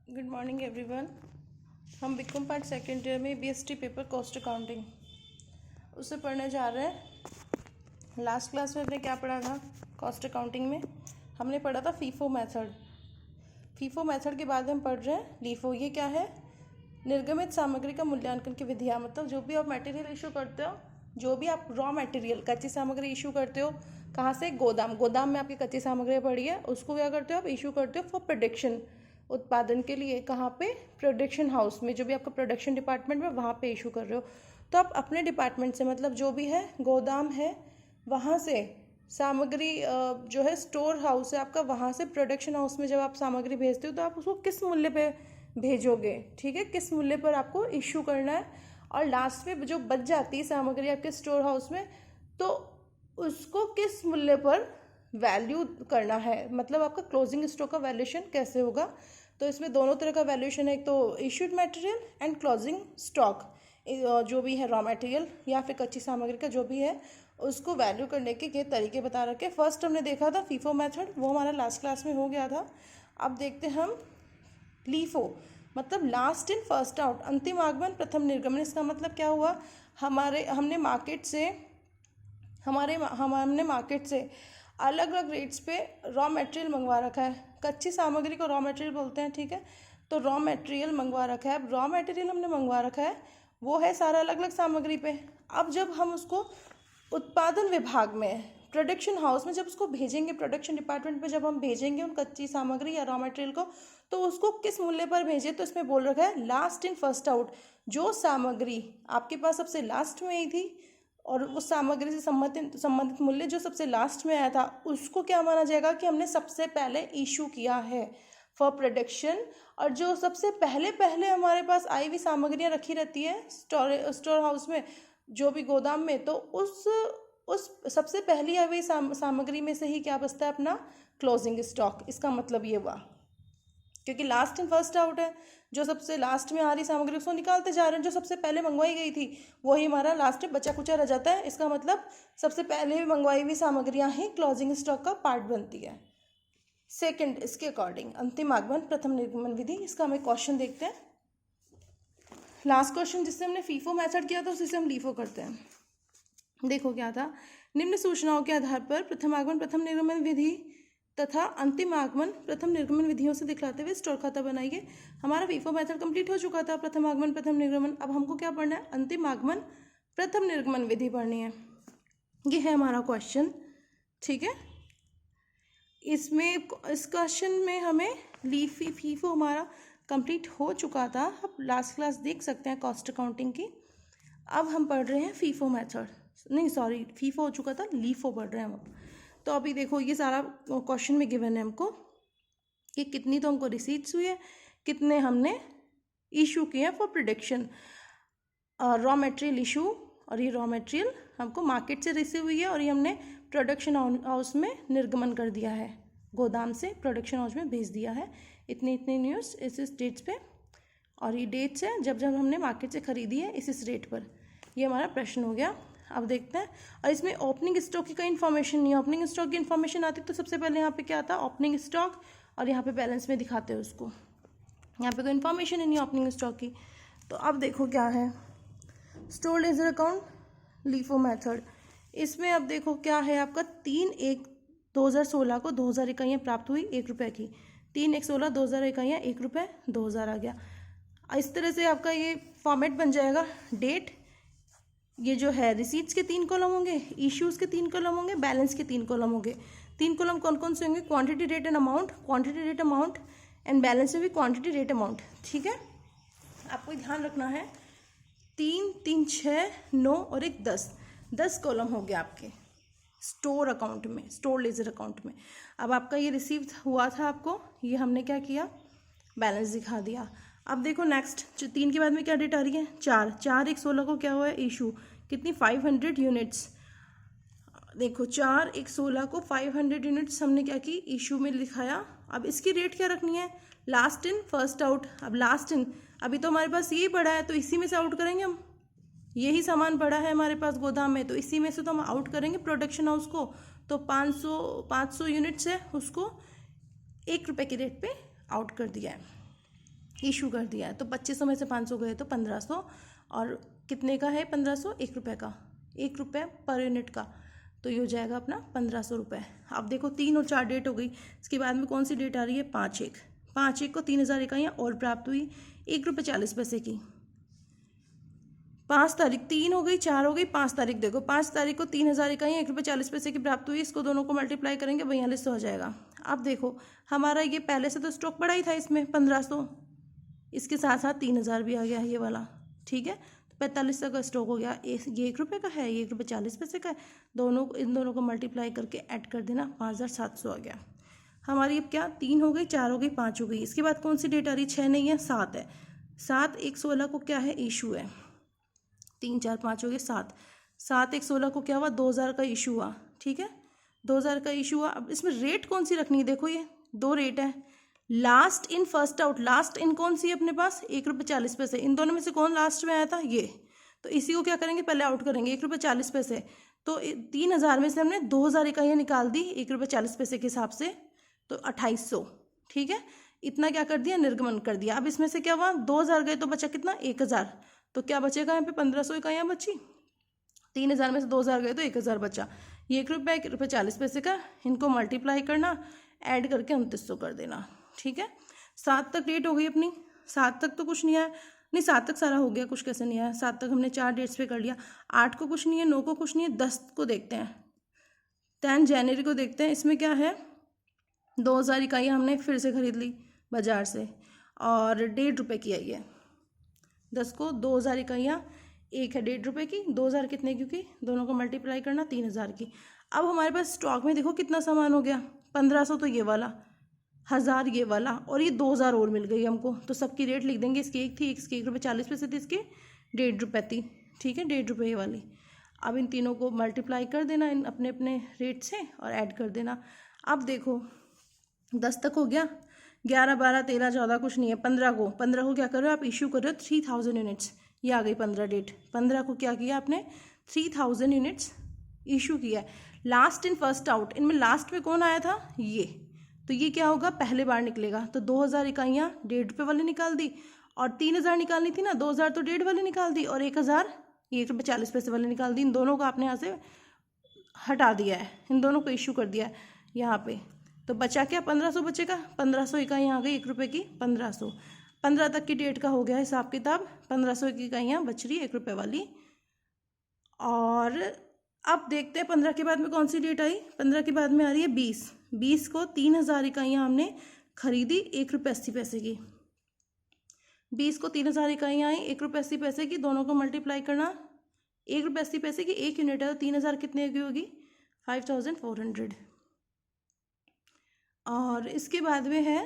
Good morning everyone. हम BCom part second year में BST paper cost accounting उससे पढ़ने जा रहे हैं। लास्ट क्लास में हमने क्या पढ़ा था? कॉस्ट अकाउंटिंग में हमने पढ़ा था फीफो मेथड। फीफो मेथड के बाद हम पढ़ रहे हैं लीफो। ये क्या है? निर्गमित सामग्री का मूल्यांकन की विधियाँ। मतलब जो भी आप मटेरियल इशू करते हो, जो भी आप रॉ मटेरियल कच्ची सामग्री इशू करते हो, कहाँ से? गोदाम में आपकी कच्ची सामग्री पड़ी है, उसको क्या करते हो आप? इशू करते हो फॉर प्रोडक्शन, उत्पादन के लिए। कहाँ पे? प्रोडक्शन हाउस में, जो भी आपका प्रोडक्शन डिपार्टमेंट में, वहाँ पे इशू कर रहे हो। तो आप अपने डिपार्टमेंट से, मतलब जो भी है गोदाम है, वहाँ से सामग्री जो है स्टोर हाउस है आपका, वहाँ से प्रोडक्शन हाउस में जब आप सामग्री भेजते हो तो आप उसको किस मूल्य पे भेजोगे, ठीक है, किस मूल्य पर आपको इशू करना है। और लास्ट में जो बच जाती है सामग्री आपके स्टोर हाउस में, तो उसको किस मूल्य पर वैल्यू करना है, मतलब आपका क्लोजिंग स्टॉक का वैल्यूएशन कैसे होगा। तो इसमें दोनों तरह का वैल्यूएशन है, एक तो issued material and closing stock, जो भी है रॉ मटेरियल या फिर कच्ची सामग्री का जो भी है, उसको वैल्यू करने के ये तरीके बता रखे। फर्स्ट हमने देखा था फीफो मेथड, वो हमारा लास्ट क्लास में हो गया था। अब देखते हैं हम लीफो, मतलब लास्ट इन फर्स्ट आउट, अंतिम आगमन प्रथम निर्गमन। इसका मतलब क्या हुआ? हमने मार्केट से अलग अलग रेट्स पे रॉ मटेरियल मंगवा रखा है। कच्ची सामग्री को रॉ मटेरियल बोलते हैं, ठीक है। तो रॉ मटेरियल मंगवा रखा है। अब रॉ मटेरियल हमने मंगवा रखा है, वो है सारा अलग अलग सामग्री पे। अब जब हम उसको उत्पादन विभाग में, प्रोडक्शन हाउस में जब उसको भेजेंगे, प्रोडक्शन डिपार्टमेंट में जब हम भेजेंगे उन कच्ची सामग्री या रॉ मटेरियल को, तो उसको किस मूल्य पर भेजे? तो इसमें बोल रखा है लास्ट इन फर्स्ट आउट। जो सामग्री आपके पास सबसे लास्ट में आई थी और उस सामग्री से संबंधित मूल्य जो सबसे लास्ट में आया था, उसको क्या माना जाएगा कि हमने सबसे पहले इशू किया है फॉर प्रोडक्शन। और जो सबसे पहले हमारे पास आई हुई सामग्रियाँ रखी रहती है स्टोर हाउस में, जो भी गोदाम में, तो उस सबसे पहली आई हुई सामग्री में से ही क्या बचता है? अपना क्लोजिंग स्टॉक। इसका मतलब ये हुआ, क्योंकि लास्ट इन फर्स्ट आउट है, जो सबसे लास्ट में आ रही सामग्री उसको निकालते जा रहे हैं, जो सबसे पहले मंगवाई गई थी वही हमारा लास्ट में बचा कुचा रह जाता है। इसका मतलब सबसे पहले भी मंगवाई हुई सामग्रियां ही क्लोजिंग स्टॉक का पार्ट बनती है। सेकंड, इसके अकॉर्डिंग अंतिम आगमन प्रथम निर्गमन विधि। इसका हम एक क्वेश्चन देखते हैं। लास्ट क्वेश्चन जिससे हमने फीफो मेथड किया था, उसी से हम लीफो करते हैं। देखो क्या था? निम्न सूचनाओं के आधार पर प्रथम आगमन प्रथम निर्गमन विधि तथा अंतिम आगमन प्रथम निर्गमन विधियों से दिखलाते हुए स्टोर खाता बनाइए। हमारा फीफो मेथड कंप्लीट हो चुका था, प्रथम आगमन प्रथम निर्गमन। अब हमको क्या पढ़ना है? अंतिम आगमन प्रथम निर्गमन विधि पढ़नी है। ये है हमारा क्वेश्चन, ठीक है। इस क्वेश्चन में हमें फीफो हमारा कंप्लीट हो चुका था। आप लास्ट क्लास देख सकते हैं कॉस्ट अकाउंटिंग की। अब हम पढ़ रहे हैं फीफो मेथड, नहीं सॉरी, फीफो हो चुका था, लीफो पढ़ रहे हैं हम। तो अभी देखो ये सारा क्वेश्चन में गिवन है हमको कि कितनी तो हमको रिसीट्स हुई है, कितने हमने इशू किए हैं for production raw material issue. और ये रॉ मटेरियल हमको मार्केट से रिसीव हुई है और ये हमने प्रोडक्शन हाउस में निर्गमन कर दिया है, गोदाम से प्रोडक्शन हाउस में भेज दिया है। इतनी न्यूज़ इस डेट्स पे, और ये डेट्स है जब जब हमने मार्केट से खरीदी है इस रेट पर। ये हमारा प्रश्न हो गया। अब देखते हैं। और इसमें ओपनिंग स्टॉक की कोई इन्फॉर्मेशन नहीं है। ओपनिंग स्टॉक की इन्फॉर्मेशन आती तो सबसे पहले यहाँ पे क्या आता? ओपनिंग स्टॉक, और यहाँ पे बैलेंस में दिखाते हैं उसको। यहाँ पे कोई इन्फॉर्मेशन ही नहीं ओपनिंग स्टॉक की। तो अब देखो क्या है, store ledger account LIFO method. इसमें अब देखो क्या है आपका, 3/1/2016 को 2000 इकाइयाँ प्राप्त हुई 1 रुपये की। 3/1/16 2000 इकाइयाँ 1 रुपये, 2000 आ गया। इस तरह से आपका ये फॉर्मेट बन जाएगा। डेट, ये जो है रिसीट्स के 3 कॉलम होंगे, इश्यूज के 3 कॉलम होंगे, बैलेंस के 3 कॉलम होंगे। 3 कॉलम कौन कौन से होंगे? Quantity rate and amount, quantity rate amount, and balance में भी क्वांटिटी रेट अमाउंट, ठीक है। आपको ध्यान रखना है 3, 3, 6, 9 और 1 10 कॉलम हो गया आपके स्टोर अकाउंट में, स्टोर लेजर अकाउंट में। अब आपका ये रिसीव हुआ था आपको, ये हमने क्या किया? बैलेंस दिखा दिया। अब देखो नेक्स्ट, 3 के बाद में क्या डेट आ रही है? 4/1/16 को क्या हुआ है? इशू कितनी? 500 यूनिट्स। देखो 4/1/16 को 500 यूनिट्स हमने क्या की? इशू में दिखाया। अब इसकी रेट क्या रखनी है? Last in first out. अब लास्ट इन, अभी तो हमारे पास यही पड़ा है तो इसी में से आउट करेंगे हम। यही सामान पड़ा है हमारे पास गोदाम में, तो इसी में से तो हम आउट करेंगे प्रोडक्शन हाउस को। तो 500 यूनिट्स है, उसको 1 रुपये के रेट पे आउट कर दिया है। इशू कर दिया है। तो 2500 में से 500 गए तो 1500, और कितने का है 1500? 1 रुपये का, 1 रुपये पर यूनिट का। तो ये हो जाएगा अपना 1500 रुपये। अब देखो 3 और 4 डेट हो गई, इसके बाद में कौन सी डेट आ रही है? 5/1। 5/1 को 3000 इकाइयाँ और प्राप्त हुई 1 रुपये 40 पैसे की। 5 तारीख, 3 हो गई, 4 हो गई, 5 तारीख देखो, 5 तारीख को 3000 इकाइयाँ 1 रुपये 40 पैसे की प्राप्त हुई। इसको दोनों को मल्टीप्लाई करेंगे 4200 हो जाएगा। अब देखो हमारा ये पहले से तो स्टॉक बढ़ा ही था इसमें 1500, इसके साथ साथ 3000 भी आ गया ये वाला, ठीक है। 4500 का स्टॉक हो गया। ये 1 रुपये का है, ये 1 रुपये 40 पैसे का है। दोनों इन दोनों को मल्टीप्लाई करके ऐड कर देना, 5700 आ गया। हमारी अब क्या 3 हो गई, 4 हो गई, 5 हो गई। इसके बाद कौन सी डेट आ रही? 6 नहीं है, 7 है। 7/1/16 को क्या है? इशू है। 3 4 5 हो गए, 7। 7/1/16 को क्या हुआ? 2000 का इशू हुआ, ठीक है। 2000 का इशू हुआ। अब इसमें रेट कौन सी रखनी है? देखो ये 2 रेट है, last in first out. Last in कौन सी है अपने पास? 1 रुपये 40 पैसे। इन दोनों में से कौन लास्ट में आया था? ये। तो इसी को क्या करेंगे? पहले आउट करेंगे 1 रुपये 40 पैसे। तो 3000 में से हमने 2000 इकाइयाँ निकाल दी 1 रुपये 40 पैसे के हिसाब से, तो 2800, ठीक है। इतना क्या कर दिया? निर्गमन कर दिया। अब इसमें से क्या हुआ? 2000 गए तो बचा कितना? 1000। तो क्या बचेगा यहाँ पे? 1500 इकाइयाँ बची। 3000 में से 2000 गए तो 1000 बचा। ये 1 रुपये 40 पैसे का, इनको मल्टीप्लाई करना, ऐड करके 2900 कर देना, ठीक है। 7 तक डेट हो गई अपनी। 7 तक तो कुछ नहीं आया, नहीं 7 तक सारा हो गया, कुछ कैसे नहीं आया। 7 तक हमने 4 डेट्स पे कर लिया। 8 को कुछ नहीं है, 9 को कुछ नहीं है, 10 को देखते हैं, 10 जनवरी को देखते हैं। इसमें क्या है? 2000 इकाइयाँ हमने फिर से खरीद ली बाजार से, और 1.5 रुपये की आई है। 10 को 2000 इकाइयाँ, एक है 1.5 रुपये की, 2000 कितने? क्योंकि दोनों को मल्टीप्लाई करना 3000 की। अब हमारे पास स्टॉक में देखो कितना सामान हो गया, 1500 तो ये वाला, 1000 ये वाला, और ये 2000 और मिल गई हमको। तो सबकी रेट लिख देंगे, इसकी एक थी, इसकी 1 रुपये 40 पैसे थी, इसकी 1.5 रुपये थी, ठीक है, 1.5 रुपये ये वाली। अब इन तीनों को मल्टीप्लाई कर देना इन अपने अपने रेट से और ऐड कर देना। अब देखो 10 तक हो गया, 11 12 13 14 कुछ नहीं है। 15 को क्या कर रहे हो आप? इशू कर रहे हो 3000 यूनिट्स। ये आ गई 15 डेट। 15 को क्या किया आपने? 3000 यूनिट्स इशू किया है। लास्ट इन फर्स्ट आउट, इनमें लास्ट में कौन आया था? ये। तो ये क्या होगा? पहले बार निकलेगा। तो 2000 इकाइयाँ 1.5 रुपये वाली निकाल दी, और 3000 निकालनी थी ना, 2000 तो 1.5 वाली निकाल दी, और 1000 ये 1 रुपये 40 पैसे वाली निकाल दी। इन दोनों को आपने यहाँ से हटा दिया है, इन दोनों को इशू कर दिया है यहाँ पे। तो बचा क्या? 1500 बचेगा। 1500 इकाइयाँ आ गई 1 रुपये की 1500। 15 तक की डेट का हो गया हिसाब किताब। 1500 की इकाइयाँ बच रही 1 रुपये वाली। और अब देखते हैं 15 के बाद में कौन सी डेट आई। 15 के बाद में आ रही है 20। 20 को 3000 इकाइयाँ हमने खरीदी 1 रुपये 80 पैसे की। 20 को 3000 इकाइयाँ आई 1 रुपये 80 पैसे की। दोनों को मल्टीप्लाई करना, 1 रुपये 80 पैसे की 1 यूनिट है, तो 3000 कितने की होगी? 5400। और इसके बाद में है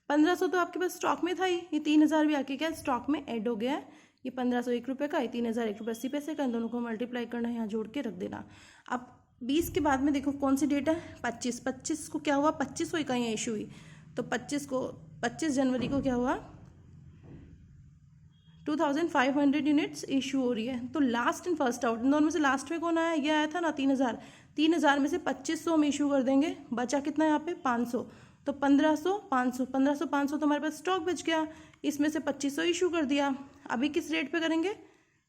1500 तो आपके पास स्टॉक में था ही, ये 3000 भी आके क्या स्टॉक में ऐड हो गया है। ये 1500 1 रुपये का, ये 3000 1 रुपये 80 पैसे का। इन दोनों को मल्टीप्लाई करना है, यहाँ जोड़ के रख देना। अब 20 के बाद में देखो कौन सी डेट है? 25। 25 को क्या हुआ? 2500 इकाइयाँ इशू हुई। तो 25 जनवरी को क्या हुआ? 2500 यूनिट्स इशू हो रही है। तो लास्ट इन फर्स्ट आउट, इन दोनों में से लास्ट में कौन आया? ये आया था ना 3000। 3000 में से 2500 हम इशू कर देंगे, बचा कितना यहाँ पे? 500। तो 1500 500 1500 500 तो हमारे पास स्टॉक बच गया। इसमें से 2500 इशू कर दिया। अभी किस रेट पे करेंगे?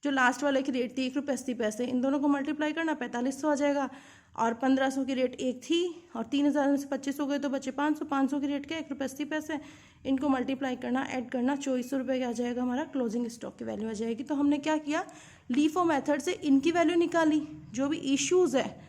जो लास्ट वाले की रेट थी 1 रुपये 80 पैसे, इन दोनों को मल्टीप्लाई करना, 4500 आ जाएगा। और 1500 की रेट एक थी, और 3000 में से 2500 गए तो बचे 500। 500 की रेट क्या? 1 रुपये 80 पैसे। इनको मल्टीप्लाई करना, ऐड करना, 2400 रुपये का आ जाएगा हमारा क्लोजिंग स्टॉक की वैल्यू आ जाएगी। तो हमने क्या किया? लीफो मेथड से इनकी वैल्यू निकाली, जो भी इश्यूज़ है,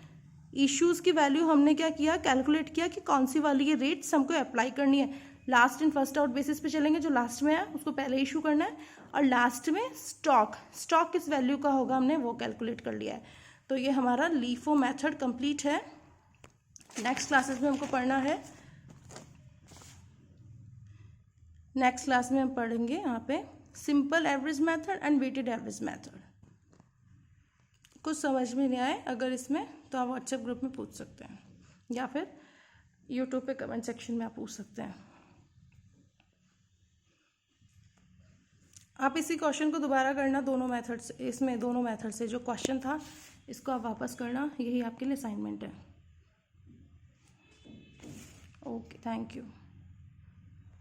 इश्यूज़ की वैल्यू हमने क्या किया? कैलकुलेट किया कि कौन सी वाली ये रेट्स हमको अप्लाई करनी है। Last in first out basis पे चलेंगे, जो लास्ट में है उसको पहले इशू करना है, और लास्ट में स्टॉक किस वैल्यू का होगा हमने वो कैलकुलेट कर लिया है। तो ये हमारा लीफो मेथड कंप्लीट है। नेक्स्ट क्लासेस में हमको पढ़ना है, नेक्स्ट क्लास में हम पढ़ेंगे यहाँ पे simple average method and weighted average method. कुछ समझ में नहीं आए अगर इसमें, तो आप व्हाट्सएप ग्रुप में पूछ सकते हैं, या फिर यूट्यूब पे कमेंट सेक्शन में आप पूछ सकते हैं। आप इसी क्वेश्चन को दोबारा करना, दोनों मेथड से, इसमें दोनों मेथड से जो क्वेश्चन था इसको आप वापस करना, यही आपके लिए असाइनमेंट है। Okay, thank you.